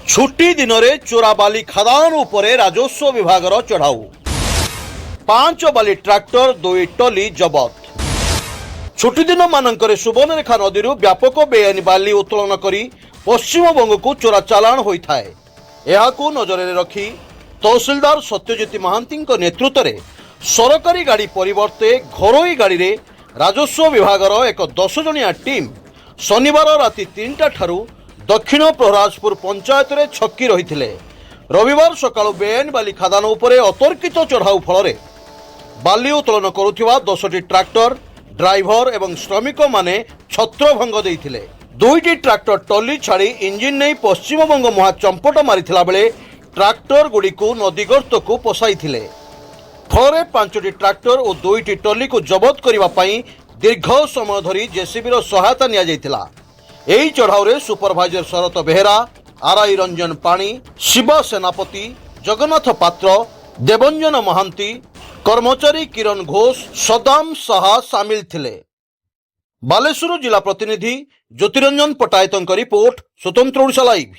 छुट्टी दिन में चोरा बाली खदान उपरे राजस्व विभाग चढ़ाऊ 5 बाली ट्रैक्टर 2 टली जबत। छुट्टी दिन मानक सुवर्णरेखा नदी व्यापक बेआईन बाली उत्तोलन कर पश्चिमबंग को चोरा चालाण होता है। यह नजर में रखी तहसिलदार सत्यज्योति महांती नेतृत्व में सरकारी गाड़ी परिवर्ते घरोई गाड़ी रे राजस्व विभाग एक 10 जनिया टीम शनिवार राति 3टा ठारू दक्षिण प्रहराजपुर पंचायत रे छक्की रही। रविवार सकाळु बेआईन बाली खादान उपरे अतर्कित चढ़ाऊ फल बाली उत्तोलन करुथिबा 10टी ट्रैक्टर ड्राइवर एवं श्रमिक माने छत्रभंग देइथिले। 2टी ट्रैक्टर टली छाड़ी इंजिन नहीं पश्चिमबंग मुहा चंपट मारिथिला बेले ट्रैक्टर गुडी को नदी गर्त को पसाइथिले। फल 5टी ट्रैक्टर और 2टी टली को जबत करबा पई दीर्घ समय धरी जेसीबी सहायता निया जाइथिला। एही चढ़ाऊ सुपरभाइजर शरत बेहेरा, आरआई रंजन पाणी, शिव सेनापति, जगन्नाथ पात्र, देवंजन महांती, कर्मचारी किरण घोष, सदाम साहा सामिल थिले। बालेश्वर जिला प्रतिनिधि ज्योतिरंजन पटायतंक रिपोर्ट, स्वतंत्र ओडिशा लाइव।